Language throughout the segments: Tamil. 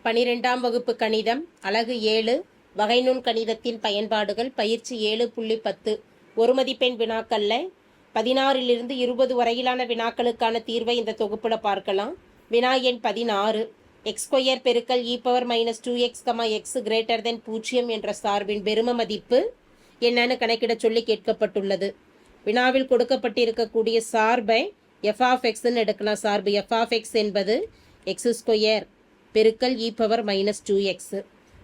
12ஆம் வகுப்பு கணிதம் அலகு 7 வகைநுண் கணிதத்தின் பயன்பாடுகள் பயிற்சி 7.10 ஒரு மதிப்பெண் வினாக்கள்ல 16லிருந்து 20 வரையிலான வினாக்களுக்கான தீர்வை இந்த தொகுப்புல பார்க்கலாம். வினா எண் 16 x² பெருக்கல் e⁻2x, x greater than 0 என்ற சார்பின் பெரும மதிப்பு என்னன்னு கணக்கிட சொல்லி கேட்கப்பட்டுள்ளது. வினாவில் கொடுக்கப்பட்டிருக்கக்கூடிய சார்பை f(x)ன்னு எடுக்கலாம். சார்பு f(x) என்பது x² பெருக்கல் e⁻2x.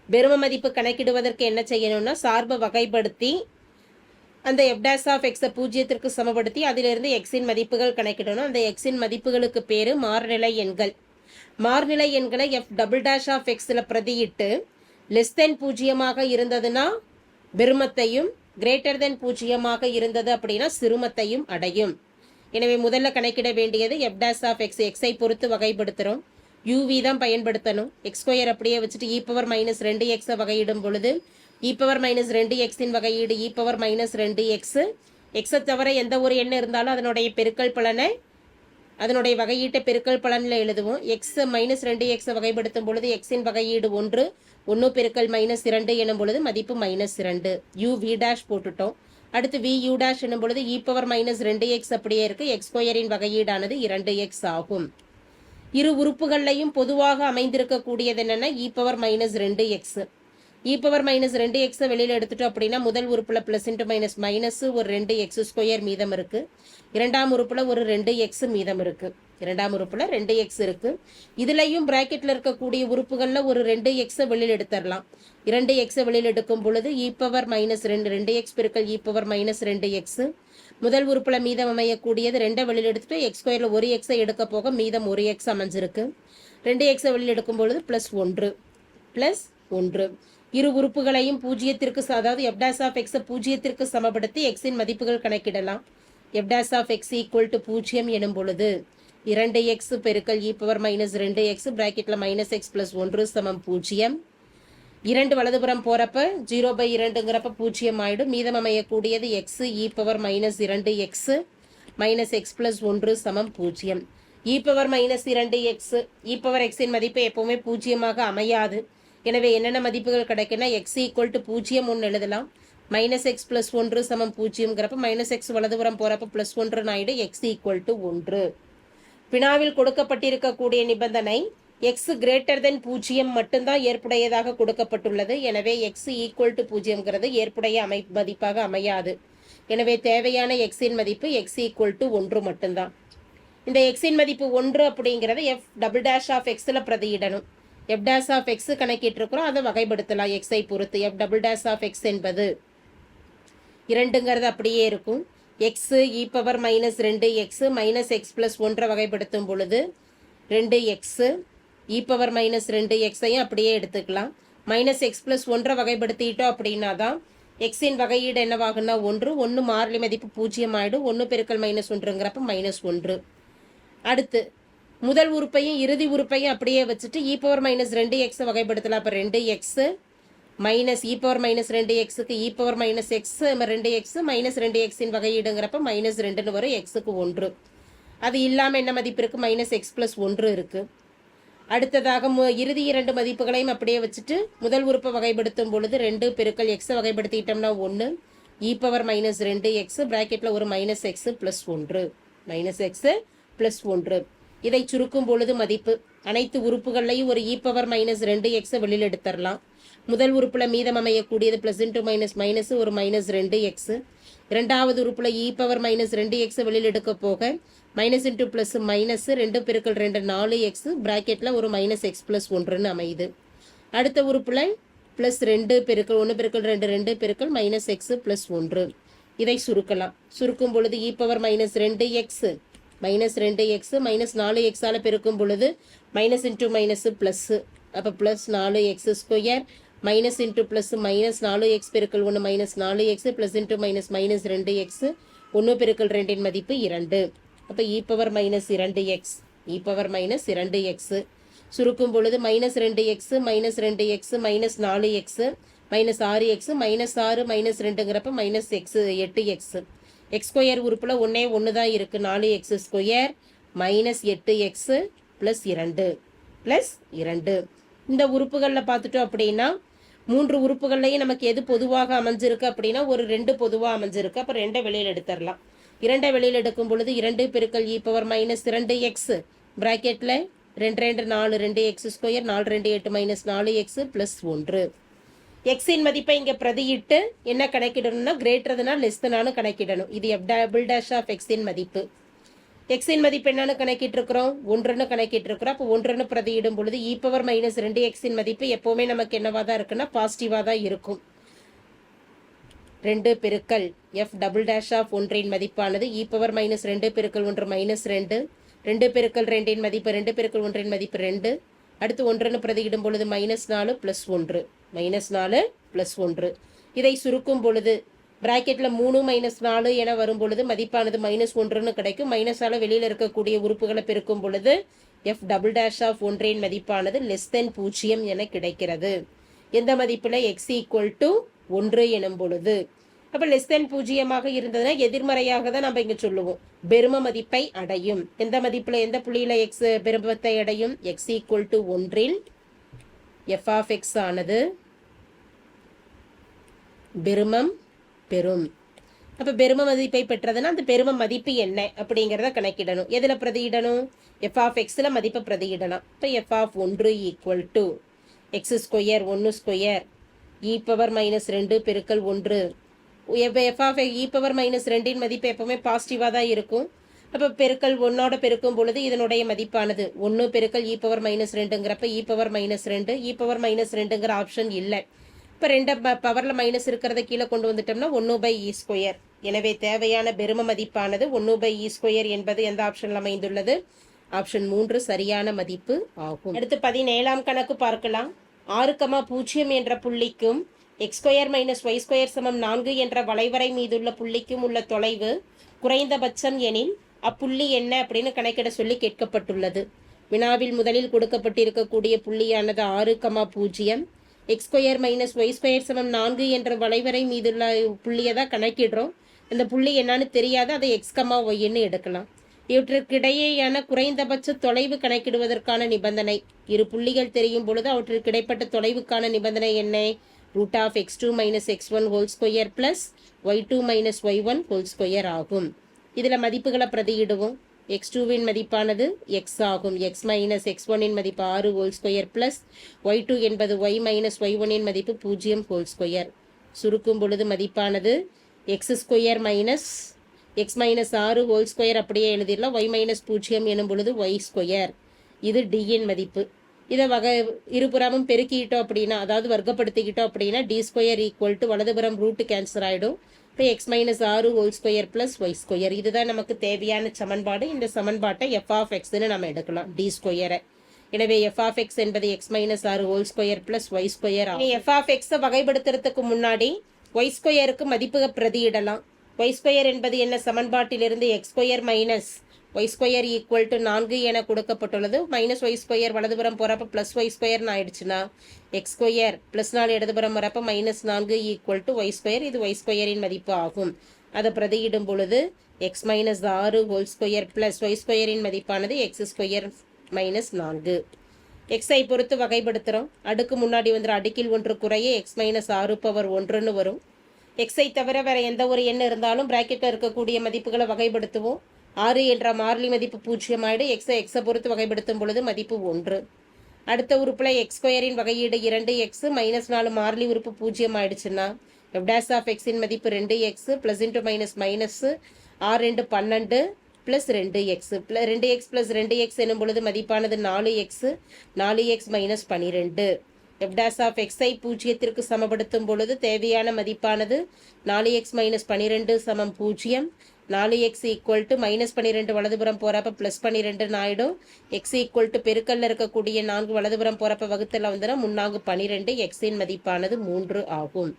பெரும மதிப்பு கணக்கிடுவதற்கு என்ன செய்யணும்னா சார்பை வகைப்படுத்தி அந்த f'(x) பூஜ்ஜியத்திற்கு சமப்படுத்தி அதிலிருந்து எக்ஸின் மதிப்புகள் கணக்கிடணும். அந்த எக்ஸின் மதிப்புகளுக்கு பேரு மாறுநிலை எண்கள். மாறுநிலை எண்களை f'(x)ல பிரதியிட்டு லெஸ் தென் 0 இருந்ததுன்னா பெருமத்தையும் கிரேட்டர் தென் 0 இருந்தது அப்படின்னா சிறுமத்தையும் அடையும். எனவே முதல்ல கணக்கிட வேண்டியது f'(x), எக்ஸை பொறுத்து வகைப்படுத்துகிறோம். uv தான் பயன்படுத்தணும். x² அப்படியே வச்சுட்டு e⁻2x வகையிடும் பொழுது e⁻2xின் வகையீடு e⁻2x. எக்ஸை தவிர எந்த ஒரு எண்ணம் இருந்தாலும் அதனுடைய பெருக்கல் பலனை அதனுடைய வகையீட்டை பெருக்கல் பலனில் எழுதுவோம். x-2x வகைப்படுத்தும் பொழுது எக்ஸின் வகையீடு 1 பெருக்கல் -2 எனும் பொழுது மதிப்பு -2. uv' போட்டுட்டோம். அடுத்து vu' எனும் பொழுது e⁻2x அப்படியே இருக்கு. x² வகையீடானது 2x ஆகும். இரு உறுப்புகள்லையும் பொதுவாக அமைந்திருக்கக்கூடியது என்னன்னா e⁻2x. e⁻2x வெளியில் எடுத்துட்டோம் அப்படின்னா முதல் உறுப்புல பிளஸ் இன்ட்டு மைனஸ் ஒரு 2x² மீதம் இருக்கு. இரண்டாம் உறுப்புல ஒரு 2x மீதம் இருக்கு. இரண்டாம் உறுப்புல 2x இருக்கு. இதுலையும் பிராக்கெட்ல இருக்கக்கூடிய உறுப்புகள்ல ஒரு 2x வெளியில் எடுத்துடலாம். 2x வெளியில் எடுக்கும் பொழுது e⁻2x பெருக்கல் e⁻2x. முதல் உறுப்புல மீதம் அமையக்கூடியது 2 வெளியில் எடுத்துட்டு x² ஒரு x எடுக்க போக மீதம் 1x அமைஞ்சிருக்கு. 2x வெளியில் எடுக்கும் பொழுது +1 இரு உறுப்புகளையும் பூஜ்ஜியத்திற்கு அதாவது f'(x) பூஜ்ஜியத்திற்கு சமப்படுத்தி எக்ஸின் மதிப்புகள் கணக்கிடலாம். f'(x) = 0 எனும் பொழுது 2x பெருக்கல் e⁻2x பிராக்கெட்ல -x + 1 = 0. 2 வலதுபுறம் போறப்ப 0/2ங்கிறப்ப 0 ஆயிடும். மீதம் அமையக்கூடியது x e⁻2x -x + 1 = 0. e⁻2x மதிப்பு எப்பவுமே 0 அமையாது. எனவே என்னென்ன மதிப்புகள் கிடைக்குன்னா x = 0 ஒன்று எழுதலாம். -x + 1 = 0ங்கிறப்ப -x வலதுபுறம் போறப்ப +1 ஆயிடும். x = 1. வினாவில் கொடுக்கப்பட்டிருக்கக்கூடிய நிபந்தனை x greater than 0 மட்டும்தான் ஏற்புடையதாக கொடுக்கப்பட்டுள்ளது. எனவே x = 0ங்கிறது ஏற்புடைய மதிப்பாக அமையாது. எனவே தேவையான எக்ஸின் மதிப்பு x = 1 மட்டும்தான். இந்த எக்ஸின் மதிப்பு 1 அப்படிங்கிறத f'(x)ல பிரதியிடணும். f'(x) கணக்கிட்டிருக்கிறோம், அதை வகைப்படுத்தலாம் எக்ஸை பொறுத்து. f'(x) என்பது 2ங்கிறது அப்படியே இருக்கும். x e⁻2x -x + 1 வகைப்படுத்தும் பொழுது 2x e⁻2xையும் அப்படியே எடுத்துக்கலாம். -x + 1 வகைப்படுத்திட்டோம் அப்படின்னா தான் எக்ஸின் வகையீடு என்னவாகுன்னா 1 மாறிலி மதிப்பு 0 ஆயிடும். 1 பெருக்கல் -1ங்கிறப்ப -1. அடுத்து முதல் உறுப்பையும் இறுதி உறுப்பையும் அப்படியே வச்சுட்டு e⁻2x வகைப்படுத்தலாம். அப்போ 2x e⁻2xக்கு e⁻x 2x -2xின் வகையீடுங்கிறப்ப -2ன்னு வரும். xக்கு 1. அது இல்லாமல் என்ன மதிப்பு இருக்கு? -x + 1 இருக்கு. அடுத்ததாக இறுதி 2 மதிப்புகளையும் அப்படியே வச்சுட்டு முதல் உறுப்பை வகைப்படுத்தும் பொழுது 2 பெருக்கல் x வகைப்படுத்திட்டோம்னா 1 e⁻2x பிராக்கெட்ல ஒரு -x + 1 இதை சுருக்கும் பொழுது மதிப்பு அனைத்து உறுப்புகள்லையும் ஒரு e⁻2x வெளியில் எடுத்துடலாம். முதல் உறுப்புல மீதம் அமையக்கூடியது பிளஸ் இன்ட்டு மைனஸ் ஒரு -2x. இரண்டாவது உறுப்புல e⁻2x வெளியில் எடுக்க போக மைனஸ் இன்ட்டு ப்ளஸ் மைனஸ் 2 பெருக்கல் 2 4x பிராக்கெட்ல ஒரு -x + 1ன்னு அமையுது. அடுத்த உறுப்புல +2 பெருக்கல் 1 பெருக்கல் 2 2 பெருக்கல் -x + 1. இதை சுருக்கலாம். சுருக்கும் பொழுது e⁻2x -2x -4x பெருக்கும் பொழுது மைனஸ் இன்ட்டு மைனஸ் ப்ளஸ். அப்போ +4x² minus into plus -4x பெருக்கல் 1 -4x ப்ளஸ் இன்ட்டு -2x 1 பெருக்கல் 2ன் மதிப்பு 2. அப்போ e⁻2x சுருக்கும் பொழுது -2x -2x -4x -6x -6 -2ங்கிறப்ப -8x. x² உறுப்புல 1 தான் இருக்கு. 4x² -8x + 2 + 2 இந்த உறுப்புகளில் பார்த்துட்டோம் அப்படின்னா 3 உறுப்புகள்லையும் நமக்கு எது பொதுவாக அமைஞ்சிருக்கு அப்படின்னா ஒரு 2 பொதுவாக அமைஞ்சிருக்கு. அப்போ 2 வெளியில் எடுத்துடலாம். 2 வெளியில் எடுக்கும் பொழுது 2 பெருக்கல் e power minus 2x பிராக்கெட்டில் 2 2 4 2x square 4 2 8 minus 4x plus 1. எக்ஸின் மதிப்பை இங்கே பிரதியிட்டு என்ன கணக்கிடணும்னா கிரேட்டர்னா லெஸ்தனானு கணக்கிடணும். இது f டபுள் டேஷ் ஆஃப் எக்ஸின் மதிப்பு. எக்ஸின் மதிப்பு என்னன்னு கணக்கிட்டு இருக்கிறோம்? 1ன்னு கணக்கிட்டு இருக்கிறோம். அப்போ 1ன்னு பிரதியிடும் பொழுது e பவர் மைனஸ் 2xின் மதிப்பு எப்போவுமே நமக்கு என்னவா தான் இருக்குன்னா பாசிட்டிவாக தான் இருக்கும். 2 பெருக்கல் f டபுள் டேஷ் ஆஃப் 1இன் மதிப்பானது e பவர் மைனஸ் 2 பெருக்கல் 1 மைனஸ் 2. 2 பெருக்கல் 2இன் மதிப்பு 2 பெருக்கல் 1இன் மதிப்பு 2. அடுத்து 1ன்னு பிரதியிடும் பொழுது மைனஸ் 4 ப்ளஸ் 1 மைனஸ் 4 ப்ளஸ் 1. இதை சுருக்கும் பொழுது பிராக்கெட்டில் 3 மைனஸ் 4 என வரும் பொழுது மதிப்பானது மைனஸ் 1ன்னு கிடைக்கும். மைனஸால் வெளியில் இருக்கக்கூடிய உறுப்புகளை பெருக்கும் பொழுது f டபுள் டேஷ் ஆஃப் 1இன் மதிப்பானது லெஸ் தென் 0 என கிடைக்கிறது. எந்த மதிப்பில் x ஈக்குவல் டு 1 எனும் பொழுது. அப்போ லெஸ் தென் 0 இருந்ததுன்னா எதிர்மறையாக தான் நம்ம இங்கே சொல்லுவோம். பெரும மதிப்பை அடையும். எந்த மதிப்பில் எந்த புள்ளியில் x பெருமத்தை அடையும்? x ஈக்குவல் டு 1இல் f ஆஃப் x ஆனது பெருமம் பெறும். அப்போ பெரும மதிப்பை பெற்றதுன்னா அந்த பெரும மதிப்பு என்ன அப்படிங்கிறத கணக்கிடணும். எதில் பிரதியிடணும்? f ஆஃப் எக்ஸில் மதிப்பை பிரதியிடலாம். இப்போ f of 1 equal to x square 1 square e power minus 2 பெருக்கல் 1. f of e power minus 2இன் மதிப்பு எப்போவுமே பாசிட்டிவாக தான் இருக்கும். அப்போ பெருக்கல் 1ஓட பெருக்கும் பொழுது இதனுடைய மதிப்பானது 1 பெருக்கல் e பவர் மைனஸ் 2ங்கிறப்ப e power minus 2. e power minus 2ங்கிற ஆப்ஷன் இல்லை. இப்போ 2 பவரில் மைனஸ் இருக்கிறத கீழே கொண்டு வந்துட்டோம்னா 1/e ஸ்கொயர். எனவே தேவையான பெரும மதிப்பானது 1/e ஸ்கொயர் என்பது எந்த ஆப்ஷனில் அமைந்துள்ளது? ஆப்ஷன் 3 சரியான மதிப்பு ஆகும். அடுத்து 17ஆம் கணக்கு பார்க்கலாம். 6,0 என்ற புள்ளிக்கும் x square minus y square சமம் 4 என்ற வளைவரை மீதுள்ள புள்ளிக்கும் உள்ள தொலைவு குறைந்தபட்சம் எனில் அப்புள்ளி என்ன அப்படின்னு கணக்கிட சொல்லி கேட்கப்பட்டுள்ளது. வினாவில் முதலில் கொடுக்கப்பட்டிருக்கக்கூடிய புள்ளியானது 6,0. X square minus y square சமம் 4 என்ற வளைவரை மீதுள்ள புள்ளியை தான் கணக்கிடுறோம். அந்த புள்ளி என்னன்னு தெரியாது, அதை எக்ஸ் கமா ஒய்ன்னு எடுக்கலாம். இவற்றிற்கிடையேயான குறைந்தபட்ச தொலைவு கணக்கிடுவதற்கான நிபந்தனை, இரு புள்ளிகள் தெரியும் பொழுது அவற்றிற்கு இடைப்பட்ட தொலைவுக்கான நிபந்தனை என்ன? Root of x2 minus x1 whole square plus y2 minus y1 whole square ஆகும். இதில் மதிப்புகளை பிரதியிடுவோம். x2வின் மதிப்பானது x ஆகும். x மைனஸ் x1இன் மதிப்பு 6 ஹோல் ஸ்கொயர் பிளஸ் y2 என்பது y மைனஸ் y1இன் மதிப்பு 0 ஹோல் ஸ்கொயர். சுருக்கும் பொழுது மதிப்பானது x square minus x minus 6 whole square அப்படியே எழுதிடலாம். y மைனஸ் 0 எனும் பொழுது y ஸ்கொயர். இது டியின் மதிப்பு. இதை இருபுறமும் பெருக்கிட்டோம் அப்படின்னா, அதாவது வர்க்கப்படுத்திக்கிட்டோம் அப்படின்னா டி ஸ்கொயர் ஈக்குவல் டு வலதுபுறம் ரூட்டு கேன்சல் ஆகிடும். இப்போ x minus 6 whole square plus y square, இதுதான் நமக்கு தேவையான சமன்பாடு. இந்த சமன்பாட்டை எஃப் ஆஃப் எக்ஸ்ன்னு நம்ம எடுக்கலாம், டி ஸ்கொயரை. எனவே எஃப் ஆஃப் எக்ஸ் என்பது x minus 6 whole square plus y square ஆகும். எஃப் ஆஃப் எக்ஸை வகைப்படுத்துறதுக்கு முன்னாடி ஒய் ஸ்கொயருக்கு மதிப்புக பிரதியிடலாம். ஒய் ஸ்கொயர் என்பது என்ன? சமன்பாட்டிலிருந்து x square minus y square equal to 4 என கொடுக்கப்பட்டுள்ளது. மைனஸ் ஒய் ஸ்கொயர் வலதுபுறம் போகிறப்ப ப்ளஸ் ஒய் ஸ்கொயர்னு ஆயிடுச்சுன்னா எக்ஸ் ஸ்கொயர் ப்ளஸ் 4 இடதுபுறம் வரப்போ minus 4 equal to y square. இது ஒய் ஸ்கொயரின் மதிப்பு ஆகும். அதை பிரதியிடும் பொழுது x minus 6 whole square plus y ஸ்கொயரின் மதிப்பானது எக்ஸ் ஸ்கொயர் மைனஸ் 4. எக்ஸை பொறுத்து வகைப்படுத்துகிறோம். அடுக்கு முன்னாடி வந்துடும், அடுக்கில் 1 குறைய எக்ஸ் மைனஸ் 6 பவர் 1ன்னு வரும். எக்ஸை தவிர வேறு எந்த ஒரு எண் இருந்தாலும் ப்ராக்கெட்டில் இருக்கக்கூடிய மதிப்புகளை வகைப்படுத்துவோம். 6 என்ற மாறிலி மதிப்பு 0 ஆகிடும். எக்ஸை பொறுத்து வகைப்படுத்தும் பொழுது மதிப்பு 1. அடுத்த உறுப்பில் எக்ஸ் ஸ்கொயரின் வகையீடு 2x மைனஸ் 4 மாறிலி உறுப்பு 0 ஆயிடுச்சுன்னா எஃப் டேஸ் ஆஃப் எக்ஸின் மதிப்பு 2x plus into minus minus 6 12 plus 2x 2x plus 2x எனும் பொழுது மதிப்பானது 4x minus 12. F dash of எக்ஸை 0க்கு சமப்படுத்தும் பொழுது தேவையான மதிப்பானது 4x மைனஸ் 12 சமம் 0. 4x ஈக்குவல் டு மைனஸ் 12 வலதுபுறம் போகிறப்ப ப்ளஸ் 12 ஆகிடும். எக்ஸ் ஈக்குவல் டு பெருக்கல்ல இருக்கக்கூடிய 4 வலதுபுறம் போகிறப்ப வகுத்தில் வந்துடும், 3 12. எக்ஸின் மதிப்பானது 3 ஆகும்.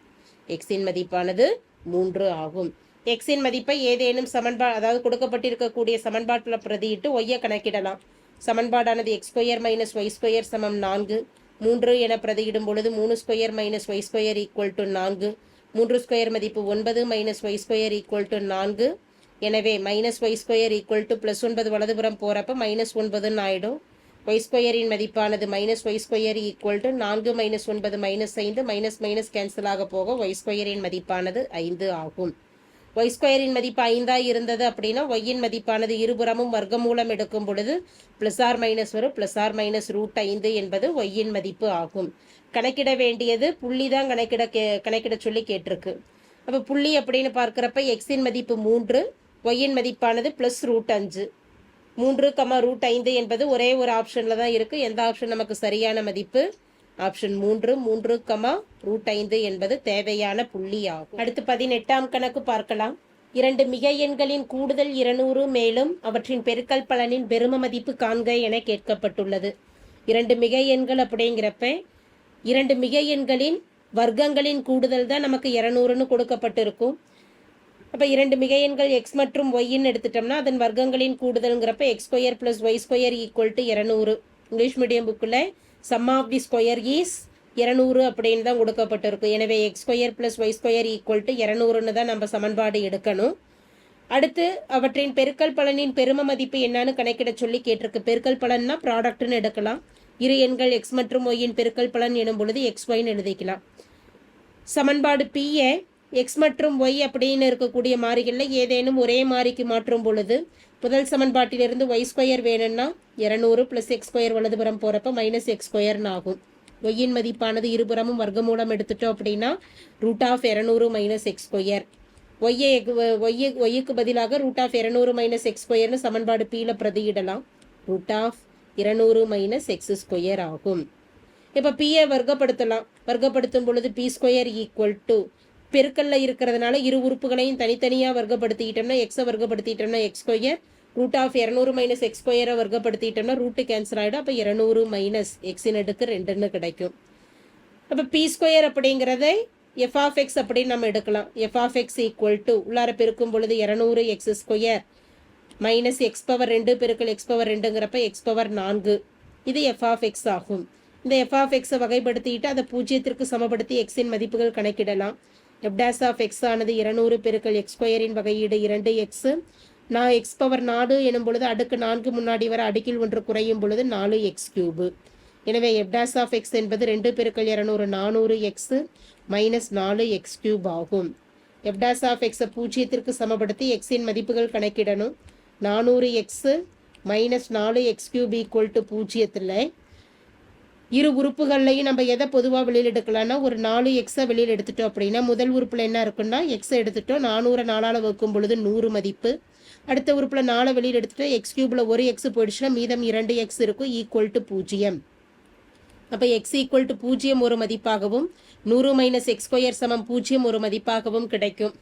எக்ஸின் மதிப்பானது 3 ஆகும். எக்ஸின் மதிப்பை ஏதேனும் அதாவது கொடுக்கப்பட்டிருக்கக்கூடிய சமன்பாட்டில் பிரதியிட்டு ஒய்யை கணக்கிடலாம். சமன்பாடானது x square minus y square சமம் 4. 3 என பிரதியிடும் பொழுது 3 square minus y square equal to 4. 3 square மதிப்பு 9 minus y square equal to 4. எனவே minus y square equal to plus 9 வலதுபுறம் போகிறப்ப மைனஸ் 9ன்னு ஆகிடும். ஒய் ஸ்கொயரின் மதிப்பானது minus y square equal to 4 minus 9 minus 5 minus minus cancel ஆக போக ஒய் ஸ்கொயரின் மதிப்பானது 5 ஆகும். ஒய் ஸ்கொயரின் மதிப்பு 5 இருந்தது அப்படின்னா ஒய்யின் மதிப்பானது இருபுறமும் வர்க்கமூலம் எடுக்கும் பொழுது ப்ளஸ் ஆர் மைனஸ் வரும். ப்ளஸ் ஆர் மைனஸ் √5 என்பது ஒய்யின் மதிப்பு ஆகும். கணக்கிட வேண்டியது புள்ளி தான் கணக்கிட சொல்லி கேட்டிருக்கு. அப்போ புள்ளி அப்படின்னு பார்க்குறப்ப எக்ஸின் மதிப்பு 3, ஒய்யின் மதிப்பானது ப்ளஸ் √5. 3, √5 என்பது ஒரே ஒரு ஆப்ஷனில் தான் இருக்குது. எந்த ஆப்ஷன் நமக்கு சரியான மதிப்பு? ஆப்ஷன் 3, 3, √5 என்பது தேவையான புள்ளி ஆகும். அடுத்து 18ஆம் கணக்கு பார்க்கலாம். 2 மிகை எண்களின் கூடுதல் 200 மேலும் அவற்றின் பெருக்கல் பலனின் பெரும மதிப்பு காண்க என கேட்கப்பட்டுள்ளது. 2 மிகை எண்கள் அப்படிங்கிறப்ப 2 மிகை எண்களின் வர்க்கங்களின் கூடுதல் தான் நமக்கு 200ன்னு கொடுக்கப்பட்டிருக்கும். அப்போ 2 மிகை எண்கள் எக்ஸ் மற்றும் ஒய்ன்னு எடுத்துட்டோம்னா அதன் வர்க்கங்களின் கூடுதல்ங்கிறப்ப x square plus y square equal to 200. English medium புக்கில் sum of the square is 200 அப்படின்னு தான் கொடுக்கப்பட்டிருக்கும். எனவே x square plus y square equal to 200ன்னு தான் நம்ம சமன்பாடு எடுக்கணும். அடுத்து அவற்றின் பெருக்கல் பலனின் பெரும மதிப்பு என்னன்னு கணக்கிட சொல்லி கேட்டிருக்கு. பெருக்கல் பலன்னா ப்ராடக்ட்னு எடுக்கலாம். இரு எண்கள் எக்ஸ் மற்றும் ஒய்யின் பெருக்கல் பலன் எனும் பொழுது எக்ஸ் ஒய்ன்னு எழுதிக்கலாம். சமன்பாடு பிஏ எக்ஸ் மற்றும் ஒய் அப்படின்னு இருக்கக்கூடிய மாறிகளில் ஏதேனும் ஒரே மாறிக்கு மாற்றும் பொழுது முதல் சமன்பாட்டிலிருந்து ஒய் ஸ்கொயர் வேணும்னா 200 ப்ளஸ் எக்ஸ் ஸ்கொயர் வலதுபுறம் போகிறப்ப மைனஸ் எக்ஸ் ஸ்கொயர்னு ஆகும். ஒய்யின் மதிப்பானது இருபுறமும் வர்க்கமூலம் எடுத்துட்டோம் அப்படின்னா √200 மைனஸ் எக்ஸ் ஸ்கொயர். ஒய்யுக்கு பதிலாக √200 மைனஸ் எக்ஸ் ஸ்கொயர்னு சமன்பாடு பியில் பிரதியிடலாம். √200 மைனஸ் எக்ஸ் ஸ்கொயர் ஆகும். இப்போ பியை வர்க்கப்படுத்தும் பொழுது பி ஸ்கொயர் ஈக்குவல் டு பெருக்கல்ல இருக்கிறதுனால இரு உறுப்புகளையும் தனித்தனியாக வர்க்கப்படுத்திக்கிட்டோம்னா எக்ஸை வர்க்கப்படுத்திட்டோம்னா எக்ஸ் ஸ்கொயர். √200 மைனஸ் எக்ஸ் ஸ்கொயரை வர்க்கப்படுத்திட்டோம்னா ரூட்டு கேன்சல் ஆகிடும். அப்போ 200 மைனஸ் எக்ஸின் அடுக்கு 2ன்னு கிடைக்கும். அப்போ பி ஸ்கொயர் அப்படிங்கிறத எஃப் ஆஃப் எக்ஸ் அப்படின்னு நம்ம எடுக்கலாம். F of x equal to உள்ளார பெருக்கும் பொழுது 200 x square minus x power 2 பெருக்கல் எக்ஸ் பவர் 2ங்கிறப்ப எக்ஸ் பவர் 4. இது எஃப் ஆஃப் எக்ஸ் ஆகும். இந்த எஃப் ஆஃப் எக்ஸை வகைப்படுத்திட்டு அதை 0க்கு சமப்படுத்தி எக்ஸின் மதிப்புகள் கணக்கிடலாம். எஃப் டேஸ் ஆஃப் எக்ஸ் ஆனது 200 பெருக்கல் எக்ஸ் ஸ்கொயரின் வகையீடு 2x. நான் எக்ஸ் பவர் 4 எனும் பொழுது அடுக்கு 4 முன்னாடி வர அடுக்கில் 1 குறையும் பொழுது 4x³ எனவே எஃப் டேஸ் ஆஃப் எக்ஸ் என்பது 2 பெருக்கல் 200 4x மைனஸ் 4x³ ஆகும். எஃப் டேஸ் ஆஃப் எக்ஸை 0க்கு சமப்படுத்தி எக்ஸின் மதிப்புகள் கணக்கிடணும். 400x minus 4x³ equal to 0த்தில் இரு உறுப்புகள்லையும் நம்ம எதை பொதுவாக வெளியில் எடுக்கலாம்னா ஒரு 4x வெளியில் எடுத்துட்டோம் அப்படின்னா முதல் உறுப்பில் என்ன இருக்குன்னா எக்ஸை எடுத்துட்டோம். 400 4ஆல் வகுக்கும் பொழுது 100 மதிப்பு. அடுத்த உறுப்பில் 4 வெளியில் எடுத்துட்டோம். x³ ஒரு எக்ஸ் போயிடுச்சுன்னா மீதம் 2x இருக்கும் ஈக்குவல் டு 0. அப்போ எக்ஸ் ஈக்குவல் டு 0 ஒரு மதிப்பாகவும் 100 மைனஸ் எக்ஸ் ஸ்கொயர் சமம் 0 ஒரு மதிப்பாகவும் கிடைக்கும்.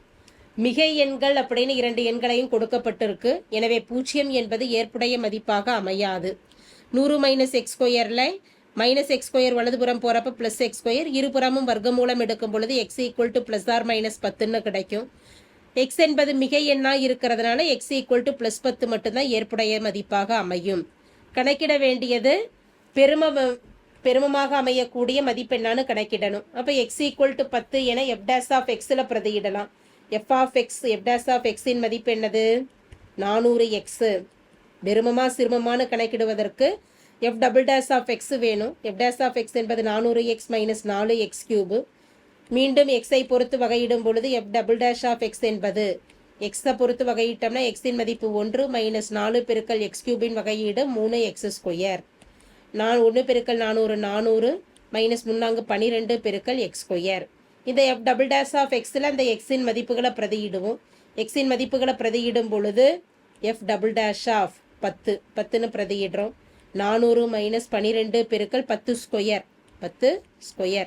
மிகை எண்கள் அப்படின்னு 2 எண்களையும் கொடுக்கப்பட்டிருக்கு. எனவே 0 என்பது ஏற்புடைய மதிப்பாக அமையாது. 100 மைனஸ் எக்ஸ் ஸ்கொயரில் மைனஸ் எக்ஸ் ஸ்கொயர் வலதுபுறம் போகிறப்ப ப்ளஸ் எக்ஸ் ஸ்கொயர் இருபுறமும் வர்க்கமூலம் எடுக்கும் பொழுது x equal to plus or minus 10ன்னு கிடைக்கும். எக்ஸ் என்பது மிகை எண்ணாக இருக்கிறதுனால எக்ஸ் ஈக்குவல் டு ப்ளஸ் 10 மட்டும்தான் ஏற்புடைய மதிப்பாக அமையும். கணக்கிட வேண்டியது பெருமமாக அமையக்கூடிய மதிப்பெண்ணான்னு கணக்கிடணும். அப்போ எக்ஸ் ஈக்குவல் டு 10 என எஃப் டேஸ் ஆஃப் எக்ஸில் பிரதியிடலாம். F of x f dash of எக்ஸின் மதிப்பு என்னது? 400x. பெருமமாக சிறுமமானு கணக்கிடுவதற்கு f double dash of x வேணும். எஃப் டேஸ் ஆஃப் எக்ஸ் என்பது 400x மைனஸ் 4x³. மீண்டும் எக்ஸை பொறுத்து வகையிடும் பொழுது f double dash of x என்பது எக்ஸை பொறுத்து வகையிட்டோம்னா எக்ஸின் மதிப்பு 1 மைனஸ் 4 பெருக்கல் x³ வகையீடு 3x². 1 பெருக்கல் 400 400 மைனஸ் 3 12 பெருக்கல் x². இந்த எஃப் டபுள் டேஷ் ஆஃப் எக்ஸில் அந்த எக்ஸின் மதிப்புகளை பிரதியிடுவோம். எக்ஸின் மதிப்புகளை பிரதியிடும் பொழுது எஃப் டபுள் டேஷ் ஆஃப் 10ன்னு பிரதியிடுறோம். 400 மைனஸ் 12 பெருக்கல் 10².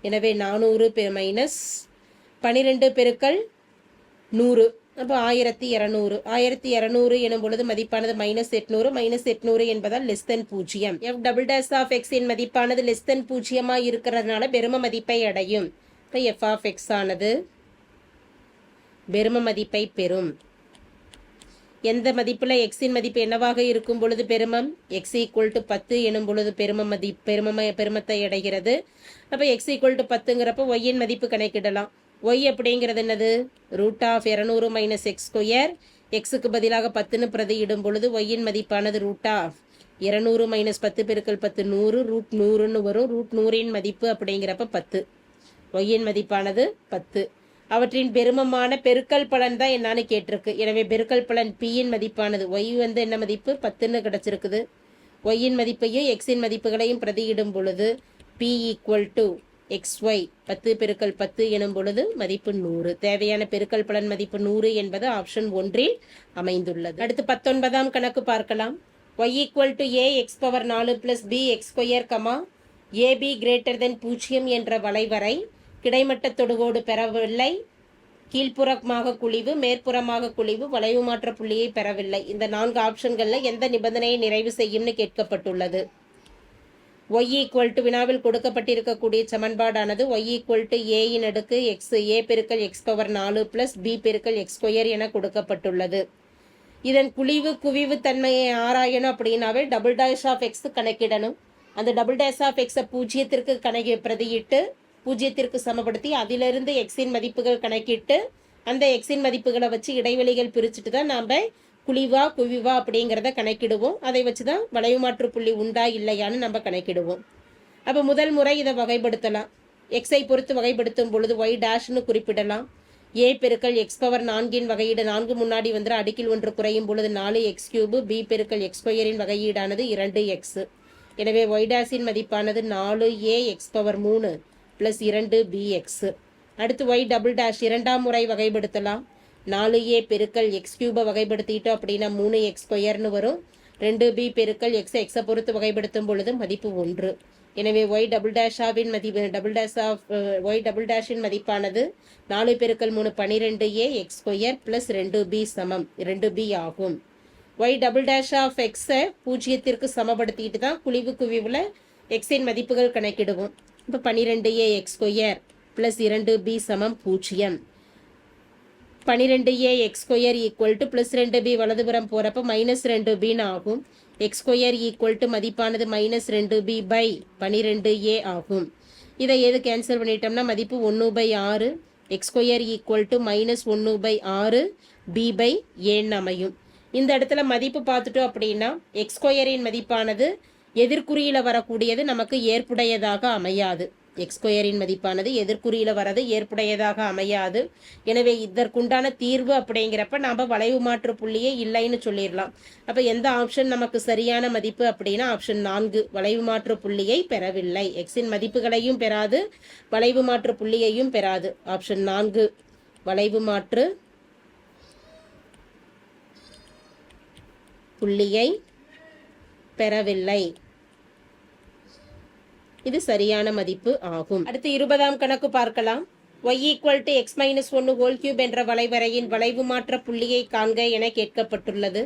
எனவே 400 மைனஸ் 12 பெருக்கல் 100 அப்போ 1200. 1200 எனும் பொழுது மதிப்பானது மைனஸ் 800. மைனஸ் 800 என்பதால் less than 0. F double dash of எக்ஸின் மதிப்பானது லெஸ் தென் 0 இருக்கிறதுனால பெரும மதிப்பை அடையும். இப்போ எஃப் ஆஃப் எக்ஸ் ஆனது பெரும மதிப்பை பெறும். எந்த மதிப்பில் எக்ஸின் மதிப்பு என்னவாக இருக்கும் பொழுது பெருமம்? எக்ஸ் ஈக்குவல் டு 10 எனும் பொழுது பெருமத்தை அடைகிறது. அப்போ எக்ஸ் ஈக்குவல் டு 10ங்கிறப்ப ஒய்யின் மதிப்பு கணக்கிடலாம். ஒய் அப்படிங்கிறது என்னது? √200 மைனஸ் எக்ஸ் ஸ்கொயர். எக்ஸுக்கு பதிலாக 10ன்னு பிரதியிடும் பொழுது ஒய்யின் மதிப்பானது 200 மைனஸ் 10 பெருக்கல் 10 100 ரூட் 100ன்னு வரும். ரூட் 100இன் மதிப்பு அப்படிங்கிறப்ப 10. ஒய்யின் மதிப்பானது 10. அவற்றின் பெருமமான பெருக்கல் பலன் தான் என்னான்னு கேட்டிருக்கு. எனவே பெருக்கல் பலன் பியின் மதிப்பானது ஒய் வந்து என்ன மதிப்பு 10ன்னு கிடச்சிருக்குது. ஒய்யின் மதிப்பையும் எக்ஸின் மதிப்புகளையும் பிரதியிடும் பொழுது பி ஈக்குவல் டு XY 10 பெருக்கல் 10 எனும் பொழுது மதிப்பு 100. தேவையான பெருக்கல் பலன் மதிப்பு 100 என்பது ஆப்ஷன் 1இல் அமைந்துள்ளது. அடுத்து 19ஆம் கணக்கு பார்க்கலாம். y equal to a x power 4 plus b x square comma ab greater than 0 என்ற வளைவரை கிடைமட்ட தொடுகோடு பெறவில்லை, கீழ்ப்புறமாக குழிவு, மேற்புறமாக குழிவு, வளைவு மாற்ற புள்ளியை பெறவில்லை. இந்த 4 ஆப்ஷன்களில் எந்த நிபந்தனையை நிறைவு செய்யும்னு கேட்கப்பட்டுள்ளது. y ஈக்குவல் டு வினாவில் கொடுக்கப்பட்டிருக்கக்கூடிய சமன்பாடானது y ஈக்குவல் டு ஏயின் அடுக்கு எக்ஸ் ஏ பெருக்கல் எக்ஸ் பவர் 4 பிளஸ் பி பெருக்கல் எக்ஸ் ஸ்கொயர் என கொடுக்கப்பட்டுள்ளது. இதன் குழிவு குவிவு தன்மையை ஆராயணும் அப்படின்னாவே டபுள் டேஷ் ஆஃப் எக்ஸ் கணக்கிடணும். அந்த டபுள் டேஷ் ஆஃப் எக்ஸை 0க்கு பிரதியிட்டு 0க்கு சமப்படுத்தி அதிலிருந்து எக்ஸின் மதிப்புகள் கணக்கிட்டு அந்த எக்ஸின் மதிப்புகளை வச்சு இடைவெளிகள் பிரிச்சுட்டு தான் நாம் குழிவா குவிவா அப்படிங்கிறத கணக்கிடுவோம். அதை வச்சு தான் வளைவு மாற்று புள்ளி உண்டா இல்லையான்னு நம்ம கணக்கிடுவோம். அப்போ முதல் முறை இதை வகைப்படுத்தலாம். எக்ஸை பொறுத்து வகைப்படுத்தும் பொழுது ஒய் டேஷ்னு குறிப்பிடலாம். ஏ பெருக்கல் எக்ஸ் பவர் 4இன் வகையீடு 4 முன்னாடி வந்து அடுக்கில் 1 குறையும் பொழுது 4x கியூபு, பி பெருக்கல் எக்ஸ் ஸ்கொயரின் வகையீடானது 2x. எனவே ஒய் டேஷின் மதிப்பானது 4a X power 3 plus 2bx. அடுத்து ஒய் டபுள் டேஷ் இரண்டாம் முறை வகைப்படுத்தலாம். 4a பெருக்கல் எக்ஸ் கியூபை வகைப்படுத்திட்டோம் அப்படின்னா 3x ஸ்கொயர்னு வரும். 2b பெருக்கல் எக்ஸை பொறுத்து வகைப்படுத்தும் பொழுது மதிப்பு 1. எனவே ஒய் டபுள் டேஷாவின் மதிப்பு ஒய் டபுள் டேஷின் மதிப்பானது 4 பெருக்கல் 3 12a x square plus 2b சமம் 2b ஆகும். ஒய் டபுள் டேஷ் ஆஃப் எக்ஸை 0க்கு சமப்படுத்திட்டு தான் குழிவு குவிவில் எக்ஸின் மதிப்புகள் கணக்கிடுவோம். இப்போ 12a x square plus 2b சமம் 0. 12a x square equal to plus 2b வலதுபுறம் போகிறப்ப மைனஸ் 2bன்னு ஆகும். எக்ஸ் ஸ்கொயர் ஈக்குவல் டு மதிப்பானது மைனஸ் 2b பை 12a ஆகும். இதை எது கேன்சல் பண்ணிட்டோம்னா மதிப்பு 1/6. X square equal to minus 1/6 b by ஏன்னு அமையும். இந்த இடத்துல மதிப்பு பார்த்துட்டோம் அப்படின்னா எக்ஸ் ஸ்கொயரின் மதிப்பானது எதிர்குறியில் வரக்கூடியது நமக்கு ஏற்புடையதாக அமையாது. எக்ஸ் ஸ்கொயரின் மதிப்பானது எதிர்குறியில் வரது ஏற்புடையதாக அமையாது. எனவே இதற்குண்டான தீர்வு அப்படிங்கிறப்ப நாம் வளைவு மாற்று புள்ளியே இல்லைன்னு சொல்லிடலாம். அப்போ எந்த ஆப்ஷன் நமக்கு சரியான மதிப்பு அப்படின்னா ஆப்ஷன் 4 வளைவு மாற்று புள்ளியை பெறவில்லை. எக்ஸின் மதிப்புகளையும் பெறாது, வளைவு மாற்று புள்ளியையும் பெறாது. ஆப்ஷன் 4 வளைவு மாற்று புள்ளியை பெறவில்லை. இது சரியான மதிப்பு ஆகும். அடுத்து 20ஆம் கணக்கு பார்க்கலாம். y equal to x minus 1 whole cube என்ற வளைவரையின் வளைவு மாற்ற புள்ளியை காண்க என கேட்கப்பட்டுள்ளது.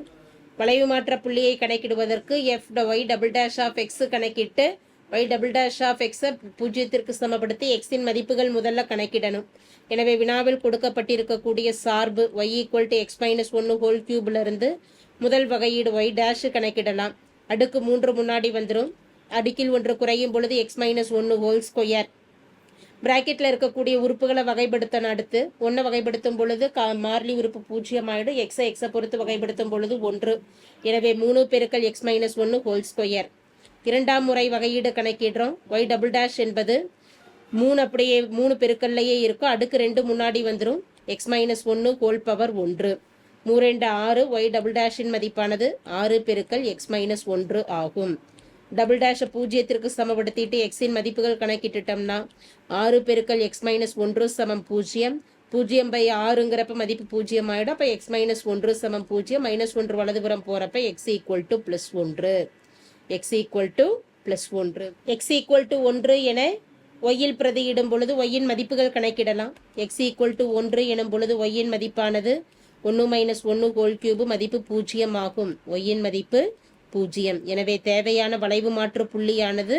வளைவு மாற்ற புள்ளியை கணக்கிடுவதற்கு f y double dash of x கணக்கிட்டு ஒய் டபுள் டேஷ் ஆஃப் எக்ஸை 0க்கு சமப்படுத்தி எக்ஸின் மதிப்புகள் முதல்ல கணக்கிடணும். எனவே வினாவில் கொடுக்கப்பட்டிருக்கக்கூடிய சார்பு y equal to x minus 1 whole கியூப்லேருந்து முதல் வகையீடு ஒய் டேஷ் கணக்கிடலாம். அடுக்கு 3 முன்னாடி வந்துடும். அடுக்கில் 1 குறையும் பொழுது எக்ஸ் மைனஸ் 1 ஹோல் ஸ்கொயர். பிராக்கெட்டில் இருக்கக்கூடிய உறுப்புகளை வகைப்படுத்தணும். அடுத்து 1 வகைப்படுத்தும் பொழுது மாறிலி உறுப்பு 0 ஆகிடும். எக்ஸை பொறுத்து வகைப்படுத்தும் பொழுது 1. எனவே 3 பெருக்கல் எக்ஸ் மைனஸ் 1 ஹோல் ஸ்கொயர். இரண்டாம் முறை வகையீடு கணக்கிடுறோம். ஒய் டபுள் டேஷ் என்பது 3 அப்படியே 3 பெருக்கல்லையே இருக்கும். அடுக்கு 2 முன்னாடி வந்துடும். X minus 1 whole power 1. 3 2 6. Y double டேஷின் மதிப்பானது 6 பெருக்கல் எக்ஸ் மைனஸ் 1 ஆகும். டபுள் டேஷை 0க்கு சமப்படுத்திட்டு எக்ஸின் மதிப்புகள் கணக்கிட்டுட்டோம்னா 6 பெருக்கல் எக்ஸ் மைனஸ் 1 சமம் 0. 0/6ங்கிறப்ப மதிப்பு 0 ஆகிடும். அப்போ எக்ஸ் மைனஸ் 1 சமம் 0. -1 வலதுபுறம் போகிறப்ப X equal to plus 1. X equal to plus 1. X equal to 1 என ஒய்யில் பிரதியிடும் பொழுது ஒய்யின் மதிப்புகள் கணக்கிடலாம். எக்ஸ் ஈக்குவல் டு 1 எனும் பொழுது ஒய்யின் மதிப்பானது 1 - 1 ஹோல் கியூபு மதிப்பு 0 ஆகும். ஒய்யின் மதிப்பு 0. எனவே தேவையான வளைவு மாற்று புள்ளியானது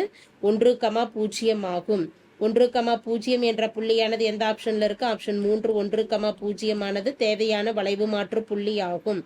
1,0 ஆகும். 1,0 என்ற புள்ளியானது எந்த ஆப்ஷன்ல இருக்கு? ஆப்ஷன் 3 1,0 ஆனது தேவையான வளைவு மாற்று புள்ளி ஆகும்.